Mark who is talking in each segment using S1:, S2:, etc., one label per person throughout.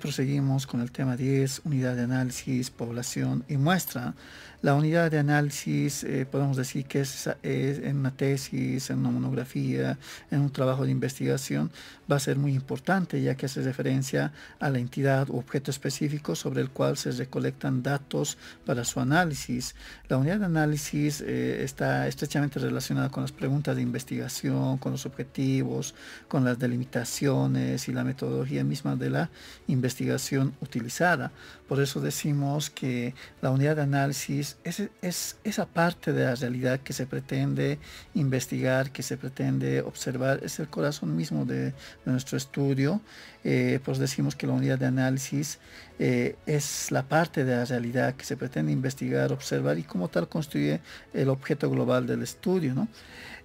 S1: proseguimos con el tema 10, unidad de análisis, población y muestra. La unidad de análisis podemos decir que es en una tesis, en una monografía, en un trabajo de investigación, va a ser muy importante ya que hace referencia a la entidad u objeto específico sobre el cual se recolectan datos para su análisis. La unidad de análisis está estrechamente relacionada con las preguntas de investigación, con los objetivos, con las delimitaciones y la metodología misma de la investigación utilizada. Por eso decimos que la unidad de análisis es esa parte de la realidad que se pretende investigar, que se pretende observar, es el corazón mismo de nuestro estudio. Pues decimos que la unidad de análisis es la parte de la realidad que se pretende investigar, observar y como tal constituye el objeto global del estudio, ¿no?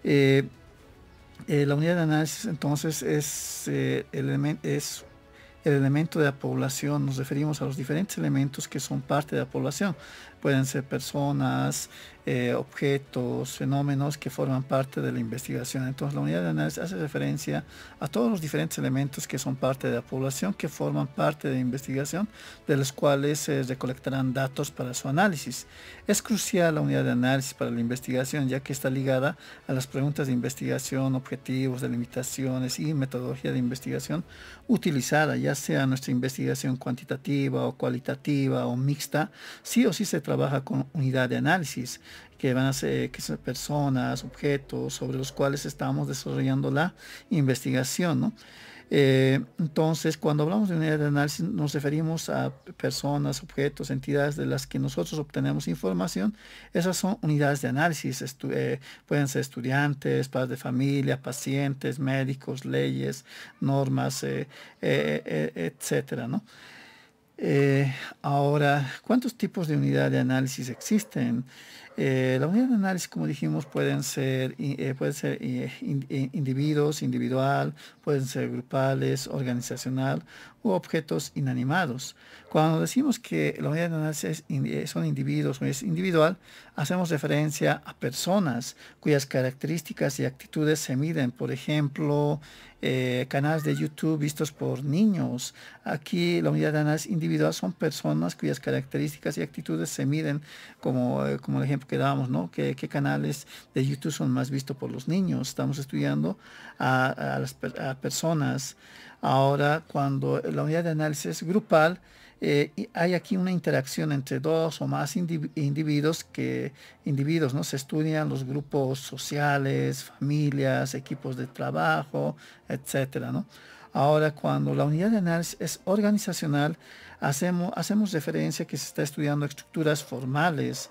S1: La unidad de análisis entonces es el elemento de la población. Nos referimos a los diferentes elementos que son parte de la población. Pueden ser personas, objetos, fenómenos que forman parte de la investigación. Entonces la unidad de análisis hace referencia a todos los diferentes elementos que son parte de la población, que forman parte de la investigación, de los cuales se recolectarán datos para su análisis. Es crucial la unidad de análisis para la investigación, ya que está ligada a las preguntas de investigación, objetivos, delimitaciones y metodología de investigación utilizada, ya sea nuestra investigación cuantitativa o cualitativa o mixta. Sí o sí se trabaja con unidad de análisis, que van a ser personas, objetos sobre los cuales estamos desarrollando la investigación, ¿no? Entonces, cuando hablamos de unidad de análisis, nos referimos a personas, objetos, entidades de las que nosotros obtenemos información. Esas son unidades de análisis. Pueden ser estudiantes, padres de familia, pacientes, médicos, leyes, normas, etcétera, ¿no? Ahora, ¿cuántos tipos de unidad de análisis existen? La unidad de análisis, como dijimos, pueden ser individuos, individual, pueden ser grupales, organizacional u objetos inanimados. Cuando decimos que la unidad de análisis son individuos o es individual, hacemos referencia a personas cuyas características y actitudes se miden. Por ejemplo, canales de YouTube vistos por niños. Aquí la unidad de análisis individual son personas cuyas características y actitudes se miden, como el ejemplo que dábamos, ¿no? ¿Qué canales de YouTube son más vistos por los niños? Estamos estudiando a personas. Ahora, cuando la unidad de análisis es grupal, hay aquí una interacción entre dos o más individuos, ¿no? Se estudian los grupos sociales, familias, equipos de trabajo, etcétera, ¿no? Ahora, cuando la unidad de análisis es organizacional, hacemos referencia que se está estudiando estructuras formales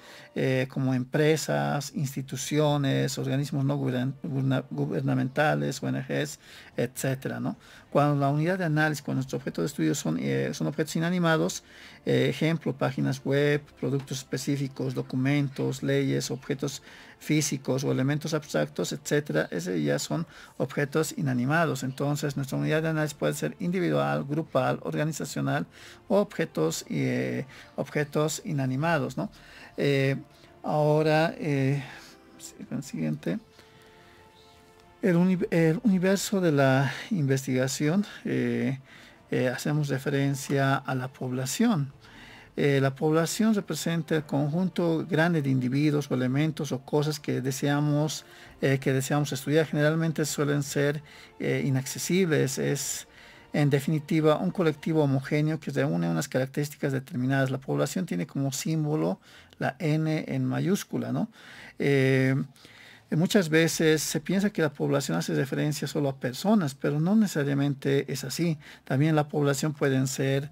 S1: como empresas, instituciones, organismos no gubernamentales, ONGs, etcétera, ¿no? Cuando la unidad de análisis, cuando nuestro objeto de estudio son objetos inanimados, ejemplo, páginas web, productos específicos, documentos, leyes, objetos físicos o elementos abstractos, etcétera, esos ya son objetos inanimados. Entonces, nuestra unidad de análisis puede ser individual, grupal, organizacional o objetos inanimados, ¿no? Ahora, el siguiente. El universo de la investigación, hacemos referencia a la población. La población representa el conjunto grande de individuos o elementos o cosas que deseamos estudiar. Generalmente suelen ser inaccesibles. Es, en definitiva, un colectivo homogéneo que reúne unas características determinadas. La población tiene como símbolo la N en mayúscula, ¿no? Muchas veces se piensa que la población hace referencia solo a personas, pero no necesariamente es así. También la población pueden ser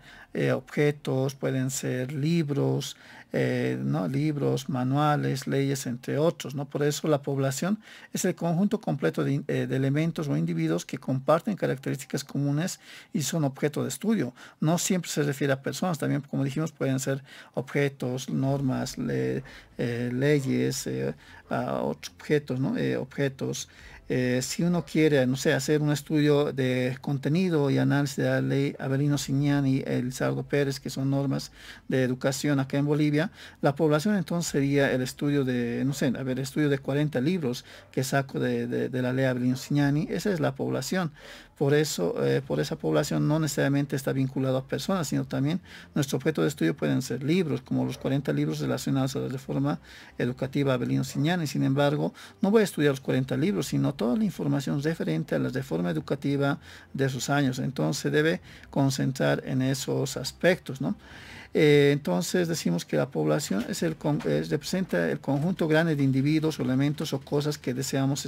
S1: objetos, pueden ser libros, ¿no? Libros, manuales, leyes, entre otros, ¿no? Por eso la población es el conjunto completo de elementos o individuos que comparten características comunes y son objeto de estudio. No siempre se refiere a personas, también, como dijimos, pueden ser objetos, normas, leyes, otros objetos, ¿no? Si uno quiere, no sé, hacer un estudio de contenido y análisis de la ley Avelino Signan y Elizardo Pérez, que son normas de educación acá en Bolivia, la población entonces sería el estudio de, no sé, estudio de 40 libros que saco de la ley Avelino Signan, esa es la población. Por eso, por esa población no necesariamente está vinculado a personas, sino también nuestro objeto de estudio pueden ser libros, como los 40 libros relacionados a la reforma educativa Avelino Siñani. Sin embargo, no voy a estudiar los 40 libros, sino toda la información referente a la reforma educativa de esos años. Entonces se debe concentrar en esos aspectos, ¿no? Entonces decimos que la población representa el conjunto grande de individuos o elementos o cosas que deseamos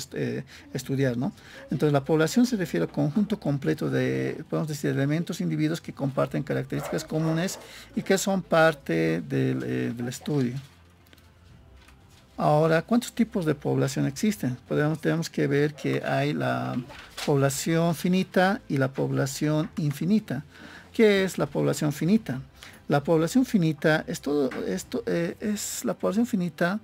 S1: estudiar, ¿no? Entonces la población se refiere al conjunto completo de, podemos decir, elementos, individuos que comparten características comunes y que son parte del estudio. Ahora, ¿cuántos tipos de población existen? Tenemos que ver que hay la población finita y la población infinita. ¿Qué es la población finita? La población finita la población finita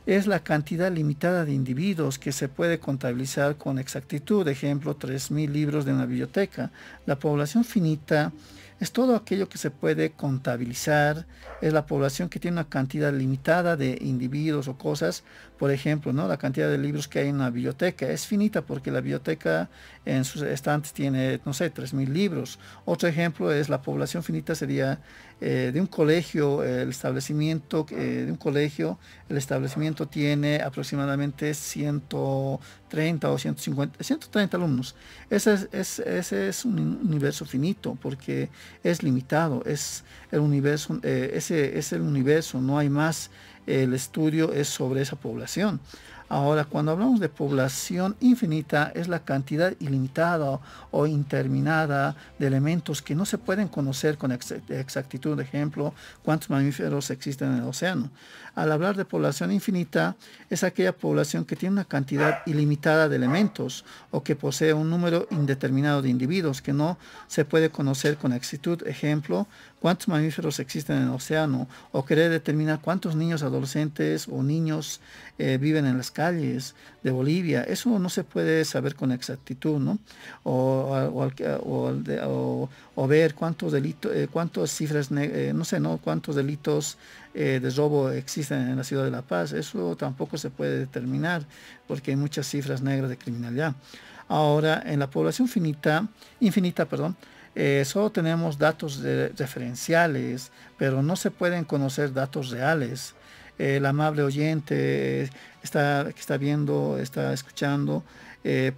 S1: es la cantidad limitada de individuos que se puede contabilizar con exactitud. Ejemplo, 3.000 libros de una biblioteca. La población finita es todo aquello que se puede contabilizar, es la población que tiene una cantidad limitada de individuos o cosas. Por ejemplo, ¿no? La cantidad de libros que hay en una biblioteca es finita porque la biblioteca en sus estantes tiene, no sé, 3.000 libros. Otro ejemplo es la población finita sería de un colegio, el establecimiento tiene aproximadamente 130 o 130 alumnos. Ese es un universo finito porque es limitado, es el universo, ese es el universo, no hay más. El estudio es sobre esa población. Ahora, cuando hablamos de población infinita, es la cantidad ilimitada o interminada de elementos que no se pueden conocer con exactitud. Por ejemplo, cuántos mamíferos existen en el océano. Al hablar de población infinita, es aquella población que tiene una cantidad ilimitada de elementos o que posee un número indeterminado de individuos que no se puede conocer con exactitud. Ejemplo, cuántos mamíferos existen en el océano, o querer determinar cuántos niños, adolescentes o niños viven en las calles de Bolivia. Eso no se puede saber con exactitud, ¿no? O ver cuántos delitos, cuántas cifras, no sé, ¿no? Cuántos delitos de robo existen en la ciudad de La Paz. Eso tampoco se puede determinar porque hay muchas cifras negras de criminalidad. Ahora, en la población infinita, perdón, solo tenemos datos referenciales, pero no se pueden conocer datos reales. El amable oyente que está viendo, está escuchando,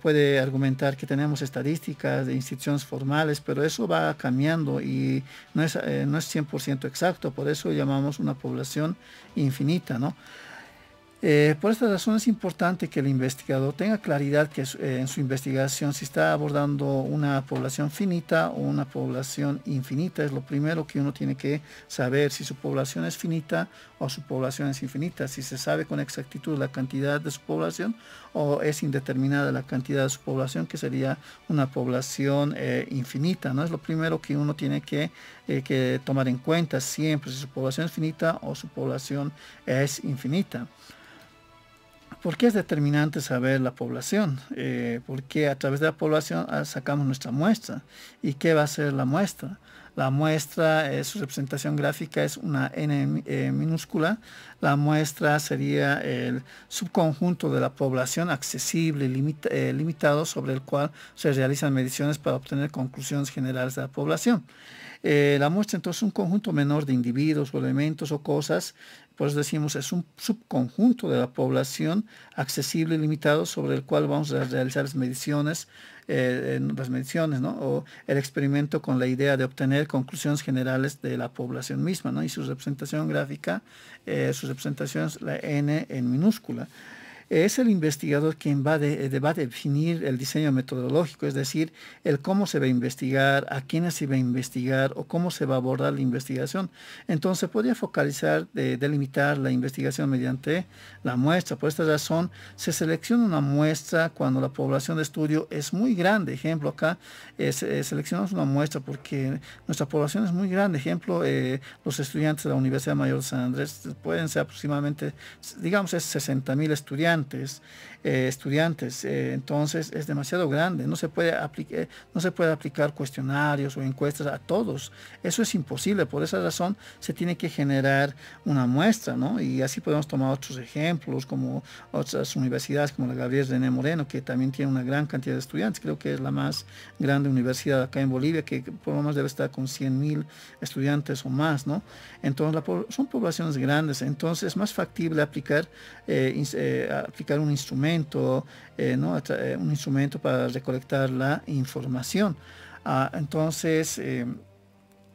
S1: puede argumentar que tenemos estadísticas de instituciones formales, pero eso va cambiando y no es 100% exacto, por eso llamamos una población infinita, ¿no? Por esta razón es importante que el investigador tenga claridad que en su investigación si está abordando una población finita o una población infinita. Es lo primero que uno tiene que saber, si su población es finita o su población es infinita, si se sabe con exactitud la cantidad de su población o es indeterminada la cantidad de su población, que sería una población infinita, ¿no? Es lo primero que uno tiene que tomar en cuenta siempre, si su población es finita o su población es infinita. ¿Por qué es determinante saber la población? Porque a través de la población sacamos nuestra muestra. ¿Y qué va a ser la muestra? La muestra, su representación gráfica es una n minúscula. La muestra sería el subconjunto de la población accesible, limitado, sobre el cual se realizan mediciones para obtener conclusiones generales de la población. La muestra entonces es un conjunto menor de individuos o elementos o cosas, por eso decimos es un subconjunto de la población accesible y limitado sobre el cual vamos a realizar las mediciones, ¿no? O el experimento con la idea de obtener conclusiones generales de la población misma, ¿no? Y su representación gráfica, su representación es la n en minúscula. Es el investigador quien va a definir el diseño metodológico, es decir, el cómo se va a investigar, a quiénes se va a investigar o cómo se va a abordar la investigación. Entonces podría focalizar, delimitar la investigación mediante la muestra. Por esta razón se selecciona una muestra cuando la población de estudio es muy grande. Ejemplo, acá seleccionamos una muestra porque nuestra población es muy grande. Ejemplo, los estudiantes de la Universidad Mayor de San Andrés pueden ser aproximadamente, digamos, es 60.000 estudiantes. estudiantes. Entonces es demasiado grande, no se puede aplicar cuestionarios o encuestas a todos. Eso es imposible, por esa razón se tiene que generar una muestra, ¿no? Y así podemos tomar otros ejemplos, como otras universidades como la Gabriel René Moreno, que también tiene una gran cantidad de estudiantes. Creo que es la más grande universidad acá en Bolivia, que por lo menos debe estar con 100.000 estudiantes o más, ¿no? Entonces son poblaciones grandes, entonces es más factible aplicar un instrumento, ¿no? Un instrumento para recolectar la información.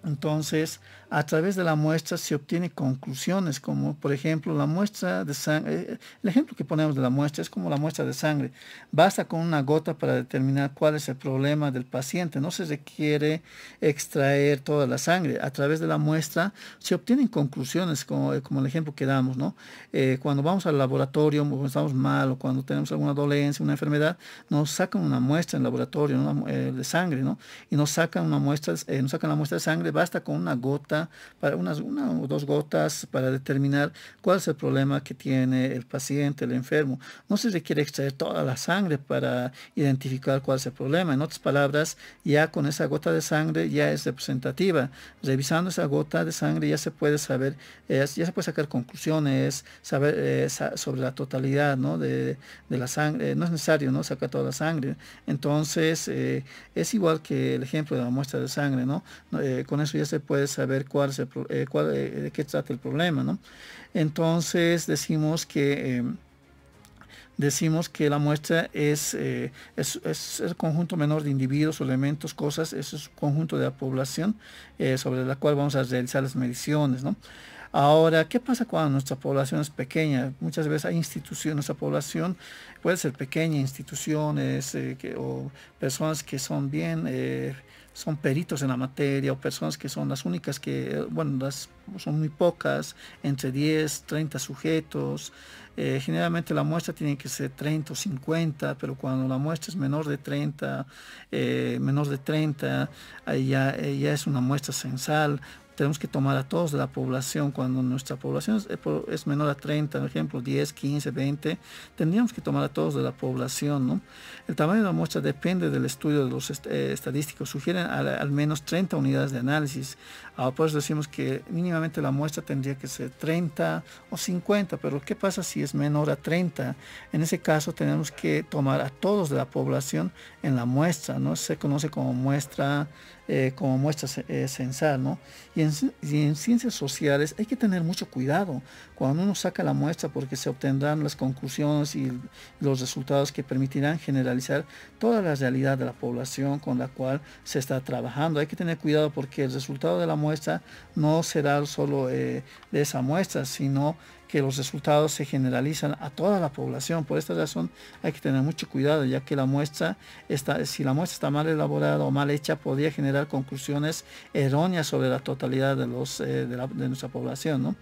S1: Entonces, a través de la muestra se obtienen conclusiones, como por ejemplo la muestra de sangre. El ejemplo que ponemos de la muestra es como la muestra de sangre. Basta con una gota para determinar cuál es el problema del paciente. No se requiere extraer toda la sangre. A través de la muestra se obtienen conclusiones, como el ejemplo que damos, ¿no? Cuando vamos al laboratorio, cuando estamos mal o cuando tenemos alguna dolencia, una enfermedad, nos sacan una muestra en el laboratorio, de sangre, ¿no? Y nos sacan la muestra de sangre. Basta con una gota, para una o dos gotas, para determinar cuál es el problema que tiene el paciente, el enfermo. No se requiere extraer toda la sangre para identificar cuál es el problema. En otras palabras, ya con esa gota de sangre ya es representativa. Revisando esa gota de sangre ya se puede saber, ya se puede sacar conclusiones, saber sobre la totalidad, ¿no? de la sangre. No es necesario, ¿no? Sacar toda la sangre. Entonces, es igual que el ejemplo de la muestra de sangre, ¿no? Con eso ya se puede saber de qué trata el problema, ¿no? Entonces decimos que la muestra es el conjunto menor de individuos o elementos, cosas, es un conjunto de la población sobre la cual vamos a realizar las mediciones, ¿no? Ahora, ¿qué pasa cuando nuestra población es pequeña? Muchas veces hay instituciones, nuestra población puede ser pequeña, instituciones o personas que son son peritos en la materia, o personas que son las únicas son muy pocas, entre 10, 30 sujetos. Generalmente la muestra tiene que ser 30 o 50, pero cuando la muestra es menor de 30, ahí ya es una muestra censal. Tenemos que tomar a todos de la población. Cuando nuestra población es menor a 30, por ejemplo, 10, 15, 20, tendríamos que tomar a todos de la población, ¿no? El tamaño de la muestra depende del estudio de los estadísticos. Sugieren al menos 30 unidades de análisis. Por eso decimos que mínimamente la muestra tendría que ser 30 o 50, pero ¿qué pasa si es menor a 30? En ese caso tenemos que tomar a todos de la población en la muestra, ¿no? Se conoce como muestra censal, ¿no? Y en ciencias sociales hay que tener mucho cuidado cuando uno saca la muestra, porque se obtendrán las conclusiones y los resultados que permitirán generalizar toda la realidad de la población con la cual se está trabajando. Hay que tener cuidado porque el resultado de la muestra no será solo de esa muestra, sino que los resultados se generalizan a toda la población. Por esta razón hay que tener mucho cuidado, ya que si la muestra está mal elaborada o mal hecha, podría generar conclusiones erróneas sobre la totalidad de nuestra población, ¿no?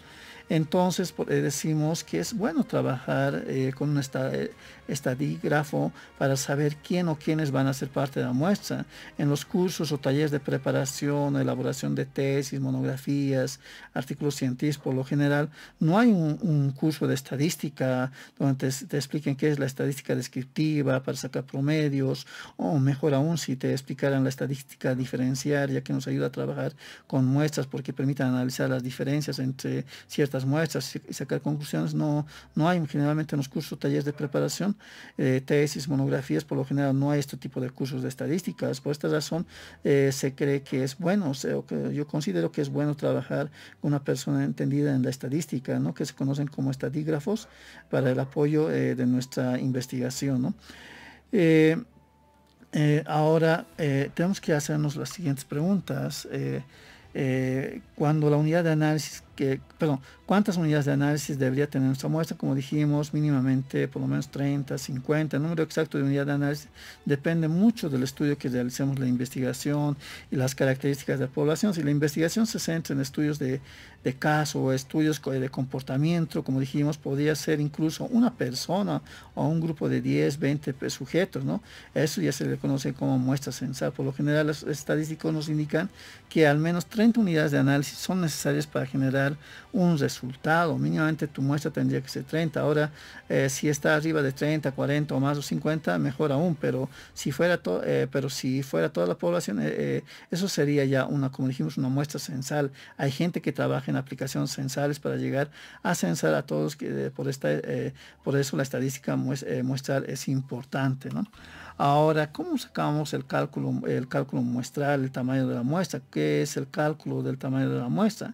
S1: Entonces decimos que es bueno trabajar con un estadígrafo para saber quién o quiénes van a ser parte de la muestra. En los cursos o talleres de preparación, elaboración de tesis, monografías, artículos científicos, por lo general, no hay un curso de estadística donde te expliquen qué es la estadística descriptiva para sacar promedios, o mejor aún si te explicaran la estadística diferenciaria, que nos ayuda a trabajar con muestras porque permiten analizar las diferencias entre ciertas muestras y sacar conclusiones. No hay generalmente en los cursos, talleres de preparación, tesis, monografías, por lo general no hay este tipo de cursos de estadísticas. Por esta razón se cree que es bueno, que yo considero que es bueno trabajar con una persona entendida en la estadística, ¿no? Que se conocen como estadígrafos, para el apoyo de nuestra investigación, ¿no? Ahora tenemos que hacernos las siguientes preguntas. Cuando la unidad de análisis ¿cuántas unidades de análisis debería tener nuestra muestra? Como dijimos, mínimamente por lo menos 30, 50. El número exacto de unidad de análisis depende mucho del estudio que realicemos, la investigación y las características de la población. Si la investigación se centra en estudios de caso o estudios de comportamiento, como dijimos, podría ser incluso una persona o un grupo de 10, 20 sujetos, ¿no? Eso ya se le conoce como muestra censal. Por lo general, los estadísticos nos indican que al menos 30 unidades de análisis son necesarias para generar dar un resultado. Mínimamente tu muestra tendría que ser 30. Ahora, si está arriba de 30, 40 o más o 50, mejor aún, pero si fuera, si fuera toda la población, eso sería ya una, como dijimos, una muestra censal. Hay gente que trabaja en aplicaciones censales para llegar a censar a todos, que por eso la estadística muestral es importante, ¿no? Ahora, ¿cómo sacamos el cálculo muestral, el tamaño de la muestra? ¿Qué es el cálculo del tamaño de la muestra?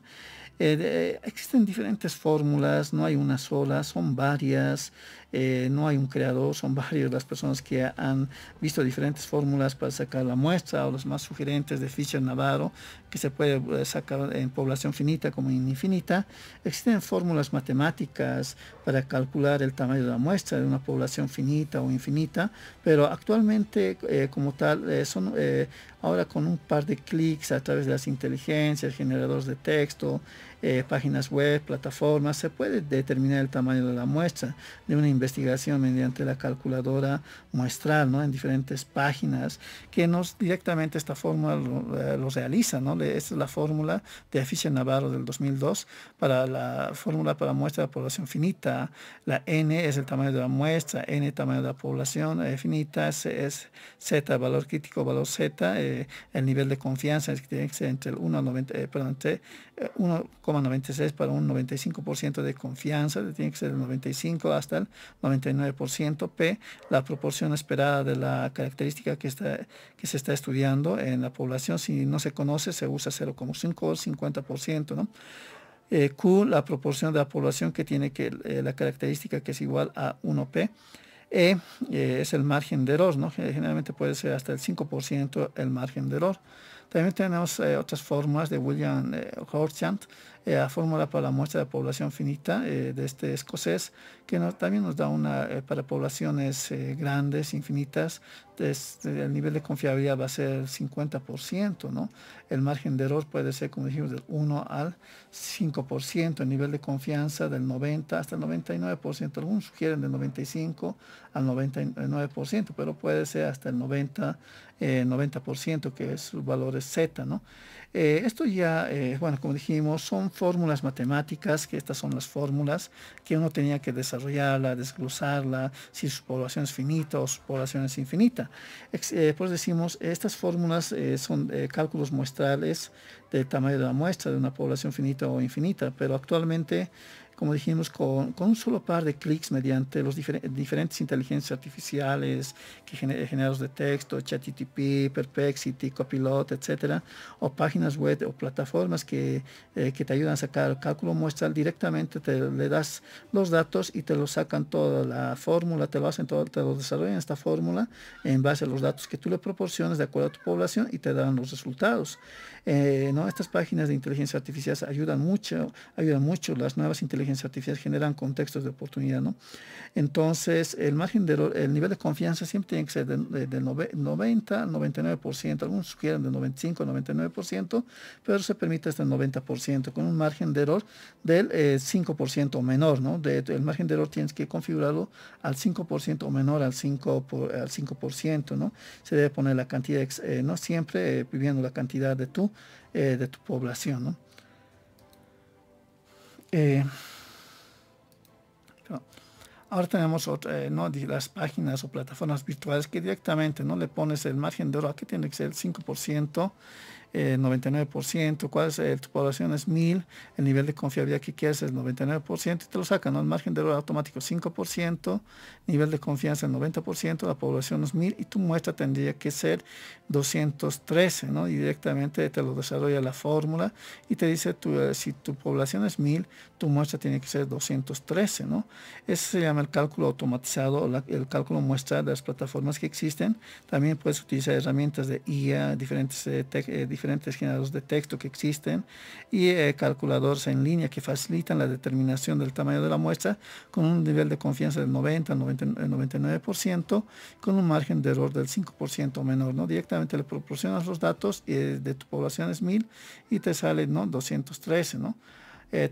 S1: Existen diferentes fórmulas, no hay una sola, son varias, no hay un creador, son varias las personas que han visto diferentes fórmulas para sacar la muestra, o los más sugerentes de Fischer-Navarro, que se puede sacar en población finita como en infinita. Existen fórmulas matemáticas para calcular el tamaño de la muestra de una población finita o infinita, pero actualmente como tal son ahora con un par de clics a través de las inteligencias, generadores de texto, páginas web, plataformas, se puede determinar el tamaño de la muestra de una investigación mediante la calculadora muestral, ¿no? En diferentes páginas que directamente esta fórmula lo realiza, ¿no? Esta es la fórmula de Fischer-Navarro del 2002 para la fórmula para muestra de población finita. La n es el tamaño de la muestra, n tamaño de la población finita, es z, valor crítico, valor z, el nivel de confianza es que tiene que ser entre el 1,96 para un 95% de confianza, tiene que ser el 95 hasta el 99%. P, la proporción esperada de la característica que se está estudiando en la población. Si no se conoce, se usa 0,5 o 50%, ¿no? Q, la proporción de la población que tiene la característica que es igual a 1P. Es el margen de error, ¿no? Generalmente puede ser hasta el 5% el margen de error. También tenemos otras fórmulas de William Horchant, la fórmula para la muestra de población finita de este escocés, que también nos da una para poblaciones grandes, infinitas, el nivel de confiabilidad va a ser el 50%, ¿no? El margen de error puede ser, como dijimos, del 1 al 5%, el nivel de confianza del 90 hasta el 99%, algunos sugieren del 95 al 99%, pero puede ser hasta el 90%, que su valor es Z, ¿no? Esto ya, bueno, como dijimos, son fórmulas matemáticas, que estas son las fórmulas que uno tenía que desarrollarla, desglosarla, si su población es finita o su población es infinita. Pues decimos, estas fórmulas son cálculos muestrales del tamaño de la muestra de una población finita o infinita, pero actualmente, como dijimos, con un solo par de clics mediante los diferentes inteligencias artificiales, generadores de texto, ChatGPT, Perplexity, Copilot, etcétera, o páginas web o plataformas que te ayudan a sacar el cálculo muestral, directamente le das los datos y te lo sacan toda la fórmula, te lo desarrollan esta fórmula en base a los datos que tú le proporciones de acuerdo a tu población y te dan los resultados. ¿No? Estas páginas de inteligencia artificial ayudan mucho, las nuevas inteligencias artificiales generan contextos de oportunidad, ¿no? Entonces, el margen de error, el nivel de confianza siempre tiene que ser del 90 al 99%, algunos sugieren del 95 al 99%, pero se permite hasta el 90%, con un margen de error del 5% o menor, ¿no? El margen de error tienes que configurarlo al 5% o menor al 5%, ¿no? Se debe poner la cantidad, no siempre viviendo la cantidad de tu población, ¿no? Ahora tenemos ¿no? las páginas o plataformas virtuales que directamente no le pones el margen de error, que tiene que ser el 5%, 99%, tu población es 1000, el nivel de confiabilidad que quieres es 99%, y te lo sacan, ¿no? El margen de error automático 5%, nivel de confianza el 90%, la población es 1000 y tu muestra tendría que ser 213, ¿no? Y directamente te lo desarrolla la fórmula y te dice si tu población es 1000, tu muestra tiene que ser 213, ¿no? Ese se llama el cálculo automatizado, el cálculo muestral de las plataformas que existen. También puedes utilizar herramientas de IA, diferentes generadores de texto que existen y calculadores en línea que facilitan la determinación del tamaño de la muestra con un nivel de confianza del 90 al 99%, con un margen de error del 5% o menor, ¿no? Directamente le proporcionas los datos de tu población es 1000 y te sale, ¿no? 213, ¿no?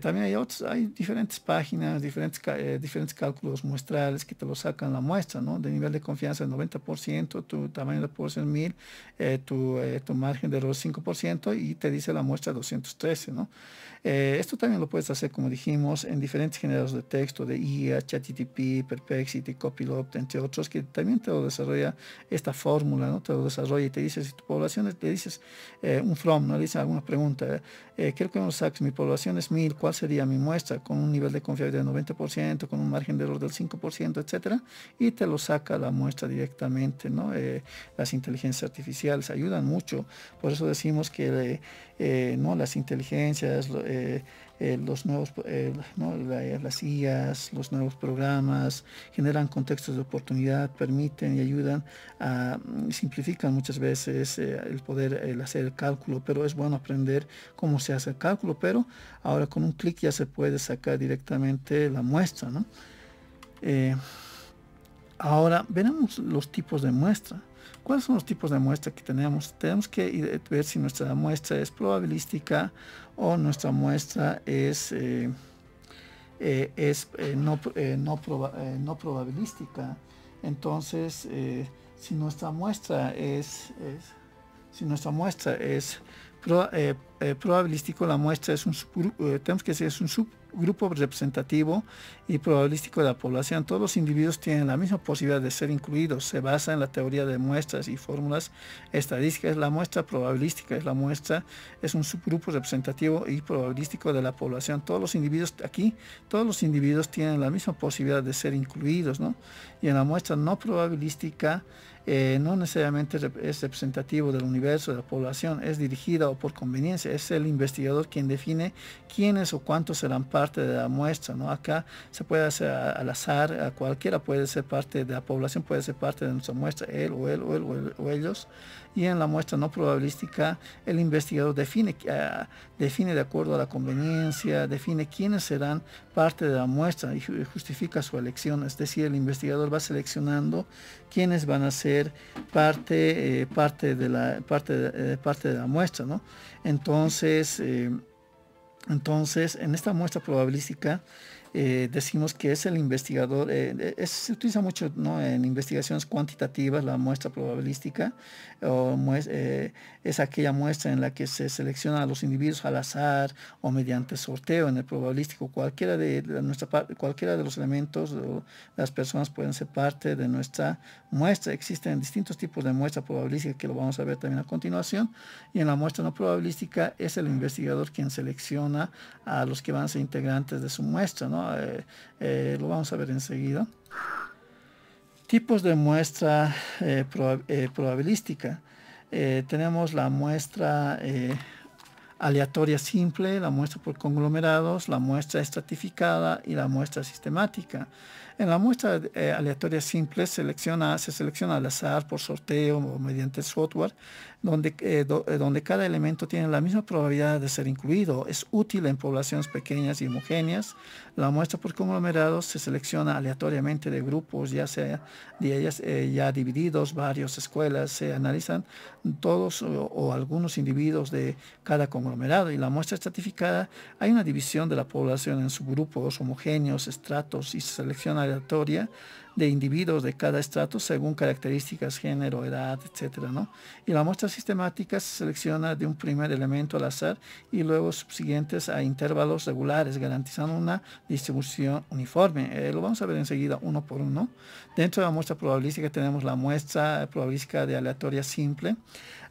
S1: También hay diferentes páginas, diferentes cálculos muestrales que te lo sacan la muestra, ¿no? De nivel de confianza del 90%, tu tamaño de población 1000, tu margen de error 5% y te dice la muestra 213, ¿no? Esto también lo puedes hacer, como dijimos, en diferentes generadores de texto, de IA, ChatGPT, Perplexity, Copilot, entre otros, que también te lo desarrolla esta fórmula, ¿no? Te lo desarrolla y te dice, si tu población, le dices un from, ¿no? Le dices alguna pregunta, quiero que me lo saques, mi población es 1000, ¿cuál sería mi muestra? Con un nivel de confiabilidad del 90%, con un margen de error del 5%, etcétera, y te lo saca la muestra directamente, ¿no? Las inteligencias artificiales ayudan mucho, por eso decimos que ¿no? Las inteligencias, los nuevos, ¿no? Las IAs, los nuevos programas generan contextos de oportunidad, permiten y ayudan simplifican muchas veces el poder hacer el cálculo, pero es bueno aprender cómo se hace el cálculo, pero ahora con un clic ya se puede sacar directamente la muestra, ¿no? Ahora veremos los tipos de muestra. ¿Cuáles son los tipos de muestra que tenemos? Tenemos que ver si nuestra muestra es probabilística o nuestra muestra es no probabilística. Entonces, si nuestra muestra si nuestra muestra es probabilístico, la muestra es tenemos que decir, es un subgrupo representativo y probabilístico de la población. Todos los individuos tienen la misma posibilidad de ser incluidos. Se basa en la teoría de muestras y fórmulas estadísticas. La muestra probabilística es un subgrupo representativo y probabilístico de la población. Todos los individuos tienen la misma posibilidad de ser incluidos, ¿no? Y en la muestra no probabilística, no necesariamente es representativo del universo, de la población, es dirigida o por conveniencia, es el investigador quien define quiénes o cuántos serán parte de la muestra, ¿no? Acá se puede hacer al azar, a cualquiera puede ser parte de la población, puede ser parte de nuestra muestra, él o ellos, y en la muestra no probabilística el investigador define de acuerdo a la conveniencia, define quiénes serán parte de la muestra y justifica su elección, es decir, el investigador va seleccionando quiénes van a ser parte de la muestra, ¿no? Entonces, en esta muestra probabilística decimos que es el investigador, se utiliza mucho, ¿no? En investigaciones cuantitativas la muestra probabilística, es aquella muestra en la que se selecciona a los individuos al azar o mediante sorteo. En el probabilístico cualquiera de los elementos o las personas pueden ser parte de nuestra muestra. Existen distintos tipos de muestra probabilística que lo vamos a ver también a continuación, y en la muestra no probabilística es el investigador quien selecciona a los que van a ser integrantes de su muestra, ¿no? Lo vamos a ver enseguida. Tipos de muestra probabilística. Tenemos la muestra aleatoria simple, la muestra por conglomerados, la muestra estratificada y la muestra sistemática. En la muestra aleatoria simple se selecciona al azar por sorteo o mediante software, donde cada elemento tiene la misma probabilidad de ser incluido. Es útil en poblaciones pequeñas y homogéneas. La muestra por conglomerados se selecciona aleatoriamente de grupos, ya sea de ellas ya divididos, varias escuelas, se analizan todos o algunos individuos de cada conglomerado. Y la muestra estratificada, hay una división de la población en subgrupos homogéneos, estratos, y se selecciona aleatoria de individuos de cada estrato según características, género, edad, etcétera, ¿no? Y la muestra sistemática se selecciona de un primer elemento al azar y luego subsiguientes a intervalos regulares, garantizando una distribución uniforme. Lo vamos a ver enseguida uno por uno. Dentro de la muestra probabilística tenemos la muestra probabilística de aleatoria simple.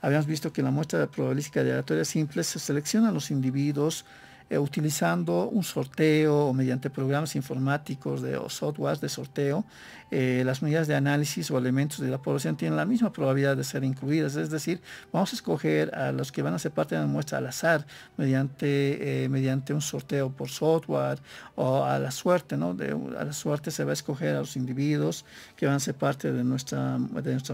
S1: Habíamos visto que en la muestra probabilística de aleatoria simple se seleccionan los individuos utilizando un sorteo o mediante programas informáticos o softwares de sorteo. Las medidas de análisis o elementos de la población tienen la misma probabilidad de ser incluidas, es decir, vamos a escoger a los que van a ser parte de la muestra al azar mediante un sorteo por software o a la suerte, ¿no? A la suerte se va a escoger a los individuos que van a ser parte de nuestra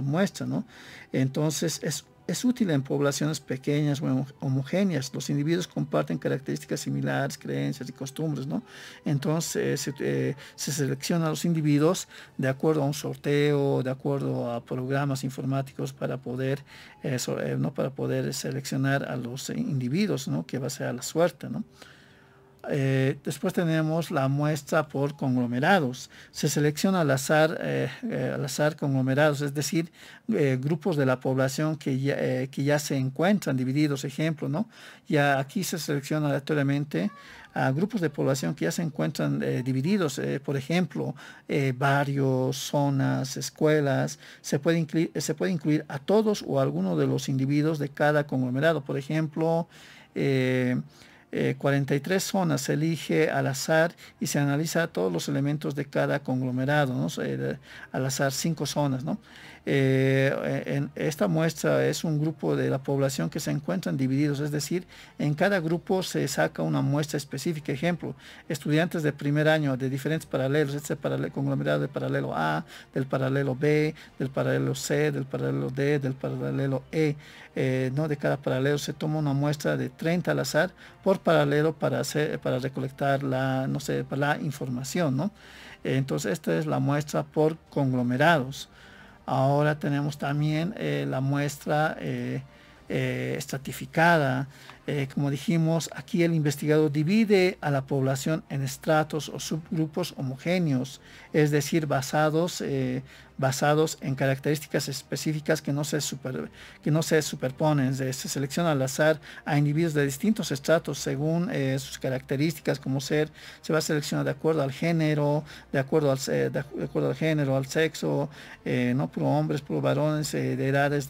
S1: muestra, ¿no? Entonces es útil en poblaciones pequeñas o homogéneas. Los individuos comparten características similares, creencias y costumbres, ¿no? Entonces se selecciona a los individuos de acuerdo a un sorteo, de acuerdo a programas informáticos para poder seleccionar a los individuos, ¿no? Que va a ser a la suerte, ¿no? Después tenemos la muestra por conglomerados. Se selecciona al azar conglomerados, es decir, grupos de la población que ya se encuentran divididos, ejemplo, ¿no? Ya aquí se selecciona aleatoriamente a grupos de población que ya se encuentran divididos, por ejemplo, barrios, zonas, escuelas. Se puede incluir a todos o a alguno de los individuos de cada conglomerado. Por ejemplo, 43 zonas se elige al azar y se analiza todos los elementos de cada conglomerado, ¿no? Al azar 5 zonas, ¿no? En esta muestra es un grupo de la población que se encuentran divididos, es decir, en cada grupo se saca una muestra específica. Ejemplo, estudiantes de primer año de diferentes paralelos, este conglomerado del paralelo A, del paralelo B, del paralelo C, del paralelo D, del paralelo E. ¿No? De cada paralelo se toma una muestra de 30 al azar por paralelo para recolectar no sé, para la información, ¿no? Entonces esta es la muestra por conglomerados. Ahora tenemos también la muestra estratificada. Como dijimos, aquí el investigador divide a la población en estratos o subgrupos homogéneos, es decir, basados en características específicas que no se superponen. Se selecciona al azar a individuos de distintos estratos según sus características, se va a seleccionar de acuerdo al género, de acuerdo al género, al sexo, no puro hombres, puro varones, de edades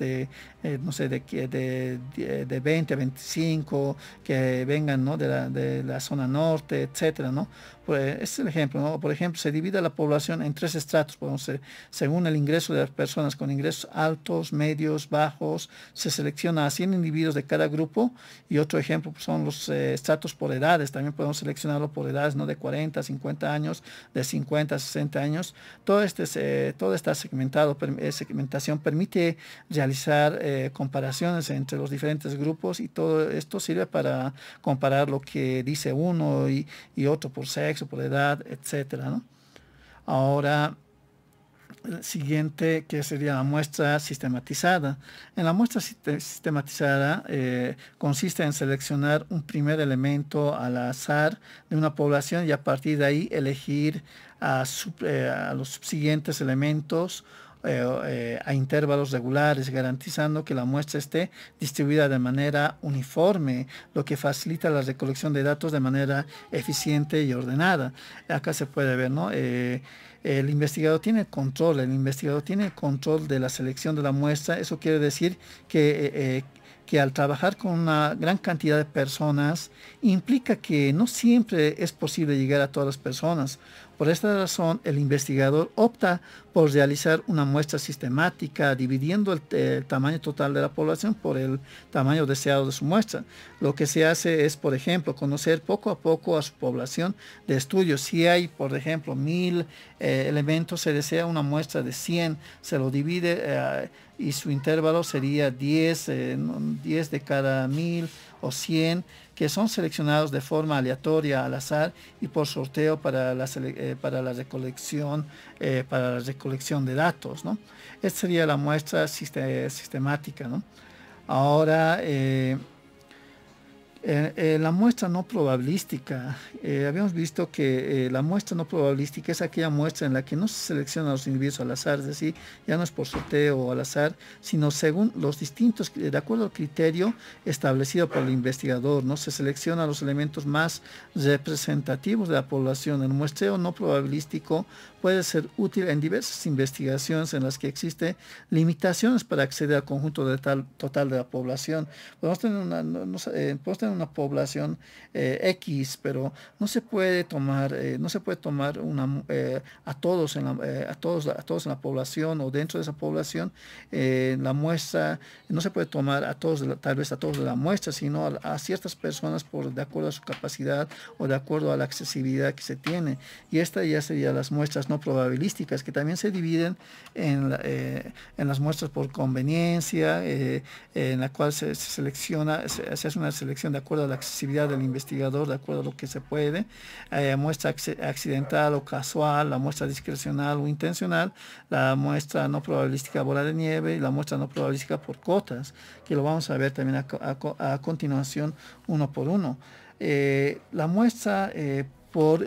S1: no sé, de 20 a 25, que vengan, ¿no? de la zona norte, etcétera, ¿no? Pues, este es el ejemplo, ¿no? Por ejemplo, se divide la población en 3 estratos, según el ingreso de las personas con ingresos altos, medios, bajos. Se selecciona a 100 individuos de cada grupo, y otro ejemplo pues, son los estratos por edades. También podemos seleccionarlo por edades, ¿no? De 40 a 50 años, de 50 a 60 años. Todo está segmentado. Segmentación permite realizar comparaciones entre los diferentes grupos, y todo esto sirve para comparar lo que dice uno y otro por sexo, por edad, etcétera, ¿no? Ahora, el siguiente, que sería la muestra sistematizada. En la muestra sistematizada consiste en seleccionar un primer elemento al azar de una población y a partir de ahí elegir a los siguientes elementos a intervalos regulares, garantizando que la muestra esté distribuida de manera uniforme, lo que facilita la recolección de datos de manera eficiente y ordenada. Acá se puede ver, ¿no? El investigador tiene control de la selección de la muestra. Eso quiere decir que al trabajar con una gran cantidad de personas implica que no siempre es posible llegar a todas las personas. Por esta razón, el investigador opta por realizar una muestra sistemática, dividiendo el tamaño total de la población por el tamaño deseado de su muestra. Lo que se hace es, por ejemplo, conocer poco a poco a su población de estudio. Si hay, por ejemplo, 1000 elementos, se desea una muestra de 100, se lo divide y su intervalo sería 10 de cada 1000 o 100, que son seleccionados de forma aleatoria al azar y por sorteo para la recolección de datos, ¿no? Esta sería la muestra sistemática, ¿no? Ahora, la muestra no probabilística. Habíamos visto que la muestra no probabilística es aquella muestra en la que no se seleccionan los individuos al azar, es decir, ya no es por sorteo o al azar, sino según los distintos, de acuerdo al criterio establecido por el investigador, ¿no? Se seleccionan los elementos más representativos de la población. El muestreo no probabilístico puede ser útil en diversas investigaciones en las que existen limitaciones para acceder al conjunto total de la población. Podemos tener una población X, pero no se puede tomar a todos en la población, o dentro de esa población la muestra. No se puede tomar a todos, tal vez a todos de la muestra, sino a ciertas personas de acuerdo a su capacidad o de acuerdo a la accesibilidad que se tiene. Y esta ya serían las muestras no no probabilísticas, que también se dividen en las muestras por conveniencia, en la cual se selecciona, se hace una selección de acuerdo a la accesibilidad del investigador, de acuerdo a lo que se puede, muestra accidental o casual, la muestra discrecional o intencional, la muestra no probabilística bola de nieve y la muestra no probabilística por cotas, que lo vamos a ver también a continuación uno por uno. La muestra por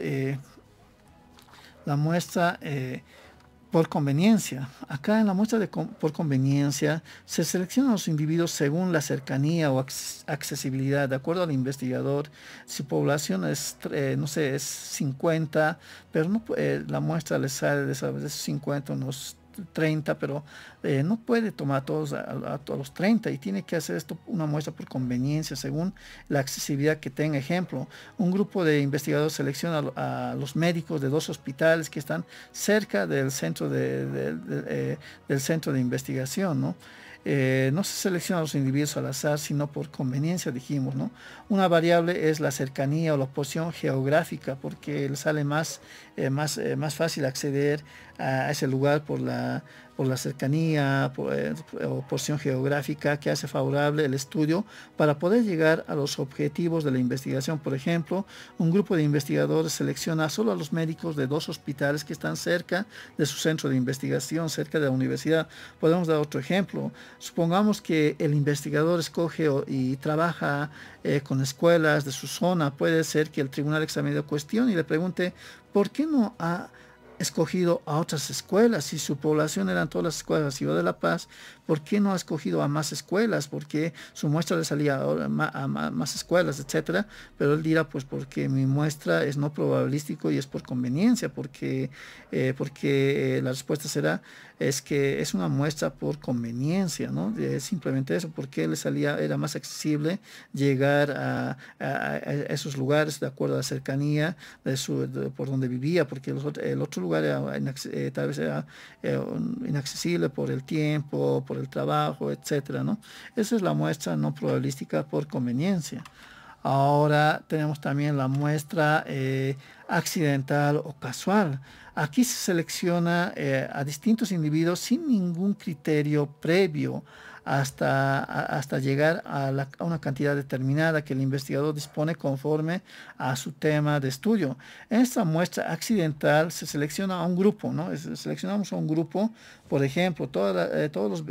S1: conveniencia. Acá en la muestra por conveniencia se seleccionan los individuos según la cercanía o accesibilidad, de acuerdo al investigador. Si población es, no sé, es 50, pero no, la muestra le sale de esos 50 unos 30, pero no puede tomar todos a todos los 30 y tiene que hacer esto una muestra por conveniencia según la accesibilidad que tenga. Ejemplo, un grupo de investigadores selecciona a los médicos de 2 hospitales que están cerca del centro del centro de investigación, ¿no? No se seleccionan los individuos al azar, sino por conveniencia, dijimos, ¿no? Una variable es la cercanía o la posición geográfica, porque le sale más fácil acceder a ese lugar por la cercanía o porción geográfica que hace favorable el estudio para poder llegar a los objetivos de la investigación. Por ejemplo, un grupo de investigadores selecciona solo a los médicos de 2 hospitales que están cerca de su centro de investigación, cerca de la universidad. Podemos dar otro ejemplo. Supongamos que el investigador escoge y trabaja con escuelas de su zona. Puede ser que el tribunal examine cuestión y le pregunte ¿por qué no ha escogido a otras escuelas? Si su población eran todas las escuelas de la ciudad de La Paz, ¿por qué no ha escogido a más escuelas? ¿Por qué su muestra le salía a más escuelas, etcétera? Pero él dirá, pues porque mi muestra es no probabilístico y es por conveniencia, porque la respuesta será es que es una muestra por conveniencia, ¿no? Simplemente eso, porque le salía, era más accesible llegar a esos lugares de acuerdo a la cercanía por donde vivía, porque el otro lugar era tal vez era inaccesible por el tiempo, por el trabajo, etcétera, ¿no? Esa es la muestra no probabilística por conveniencia. Ahora tenemos también la muestra accidental o casual. Aquí se selecciona a distintos individuos sin ningún criterio previo hasta llegar a una cantidad determinada que el investigador dispone conforme a su tema de estudio. En esta muestra accidental se selecciona a un grupo, ¿no? Seleccionamos a un grupo, por ejemplo, todos los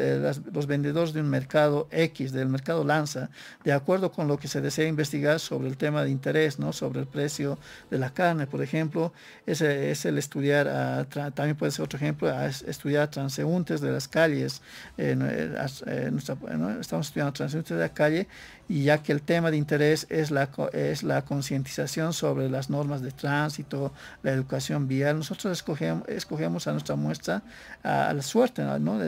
S1: vendedores de un mercado X, del mercado Lanza, de acuerdo con lo que se desea investigar sobre el tema de interés, ¿no? Sobre el precio de la carne, por ejemplo, es el estudiar, también puede ser otro ejemplo, estudiar transeúntes de las calles, estamos estudiando transeúntes de la calle, y ya que el tema de interés es la concientización sobre las normas de tránsito, la educación vial, nosotros escogemos a nuestra muestra a la suerte, ¿no?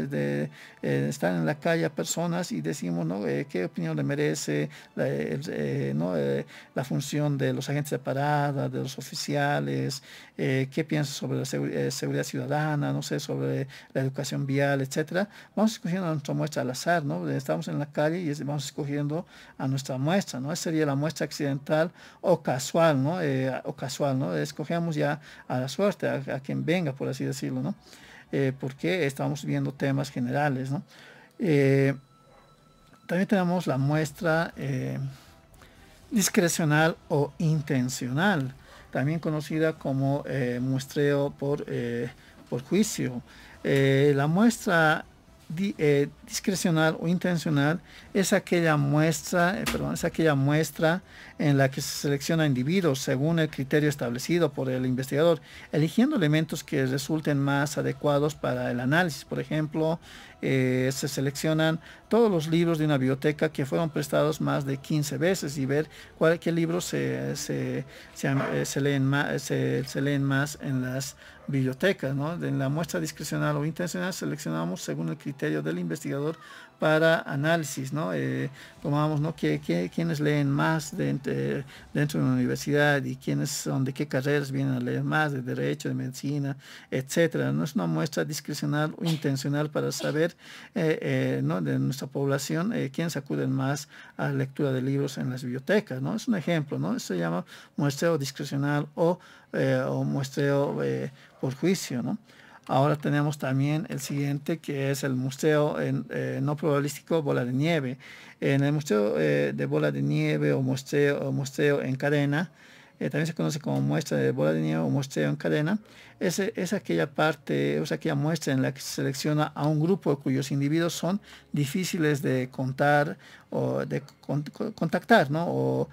S1: Están en la calle a personas y decimos, ¿no? ¿Qué opinión le merece la función de los agentes de parada, de los oficiales? ¿Qué piensa sobre la seguridad ciudadana? No sé, sobre la educación vial, etcétera. Vamos escogiendo a nuestra muestra al azar, ¿no? Estamos en la calle y vamos escogiendo a nuestra muestra, ¿no? Esa sería la muestra accidental o casual, ¿no? Escogemos ya a la suerte, a quien venga, por así decirlo, ¿no? Porque estamos viendo temas generales, ¿no? También tenemos la muestra discrecional o intencional, también conocida como muestreo por juicio. La muestra discrecional o intencional es aquella muestra en la que se selecciona individuos según el criterio establecido por el investigador, eligiendo elementos que resulten más adecuados para el análisis. Por ejemplo, se seleccionan todos los libros de una biblioteca que fueron prestados más de 15 veces y ver qué libros se leen más en las bibliotecas, ¿no? En la muestra discrecional o intencional seleccionamos según el criterio del investigador para análisis, ¿no? Tomamos, ¿no? Quiénes leen más dentro de una universidad y quiénes son, de qué carreras vienen a leer más, de derecho, de medicina, etcétera. No es una muestra discrecional o intencional para saber, ¿no? De nuestra población, quiénes acuden más a la lectura de libros en las bibliotecas, ¿no? Es un ejemplo, ¿no? Eso se llama muestreo discrecional o muestreo por juicio, ¿no? Ahora tenemos también el siguiente, que es el muestreo no probabilístico bola de nieve. En el muestreo de bola de nieve o muestreo en cadena, también se conoce como muestra de bola de nieve o muestreo en cadena, es aquella parte, es aquella muestra en la que se selecciona a un grupo cuyos individuos son difíciles de contar o de contactar, ¿no? O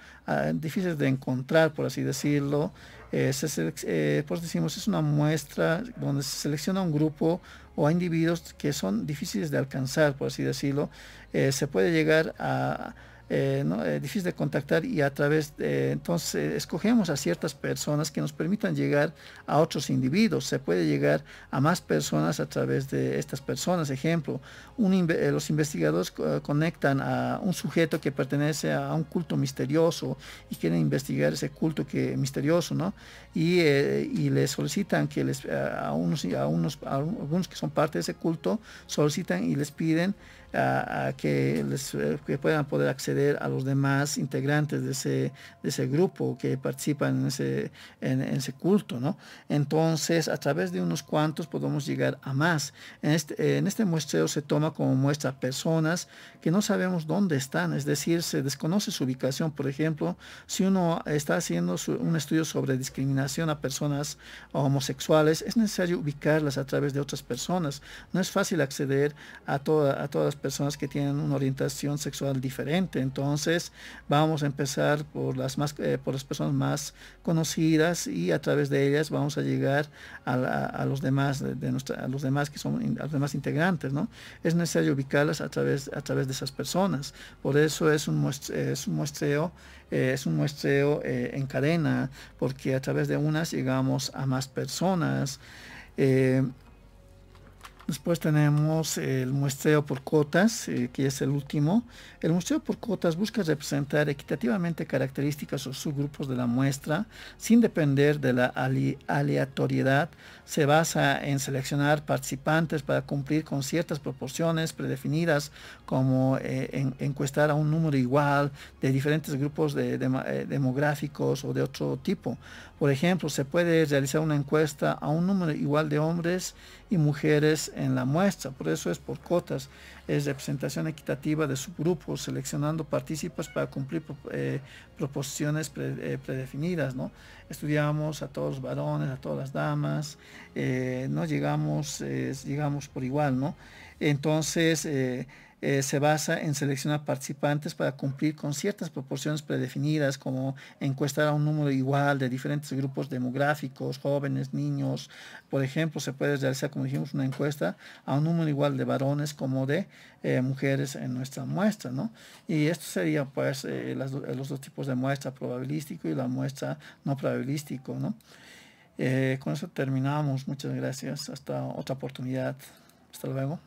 S1: difíciles de encontrar, por así decirlo. Pues decimos, es una muestra donde se selecciona un grupo o a individuos que son difíciles de alcanzar, por así decirlo. Se puede llegar a ¿no? Difícil de contactar y a través de, entonces escogemos a ciertas personas que nos permitan llegar a otros individuos. Se puede llegar a más personas a través de estas personas. Ejemplo, los investigadores conectan a un sujeto que pertenece a un culto misterioso y quieren investigar ese culto misterioso, ¿no? Y les solicitan que a algunos que son parte de ese culto solicitan y les piden a que puedan poder acceder a los demás integrantes de ese grupo que participan en ese culto, ¿no? Entonces, a través de unos cuantos podemos llegar a más. En este muestreo se toma como muestra personas que no sabemos dónde están, es decir, se desconoce su ubicación. Por ejemplo, si uno está haciendo un estudio sobre discriminación a personas homosexuales, es necesario ubicarlas a través de otras personas. No es fácil acceder a todas las personas que tienen una orientación sexual diferente. Entonces vamos a empezar por las personas más conocidas y a través de ellas vamos a llegar a los demás a los demás que son a los demás integrantes, ¿no? Es necesario ubicarlas a través de esas personas. Por eso es un muestreo en cadena, porque a través de unas llegamos a más personas. Después tenemos el muestreo por cotas, que es el último. El muestreo por cotas busca representar equitativamente características o subgrupos de la muestra sin depender de la aleatoriedad. Se basa en seleccionar participantes para cumplir con ciertas proporciones predefinidas, como encuestar a un número igual de diferentes grupos demográficos o de otro tipo. Por ejemplo, se puede realizar una encuesta a un número igual de hombres y mujeres en la muestra. Por eso es por cotas, es representación equitativa de subgrupos, seleccionando partícipes para cumplir proposiciones predefinidas, ¿no? Estudiamos a todos los varones, a todas las damas, no llegamos por igual, ¿no? Entonces se basa en seleccionar participantes para cumplir con ciertas proporciones predefinidas, como encuestar a un número igual de diferentes grupos demográficos, jóvenes, niños. Por ejemplo, se puede realizar, como dijimos, una encuesta a un número igual de varones como de mujeres en nuestra muestra, ¿no? Y esto sería, pues, los dos tipos de muestra, probabilístico y la muestra no probabilístico, ¿no? Con eso terminamos. Muchas gracias. Hasta otra oportunidad. Hasta luego.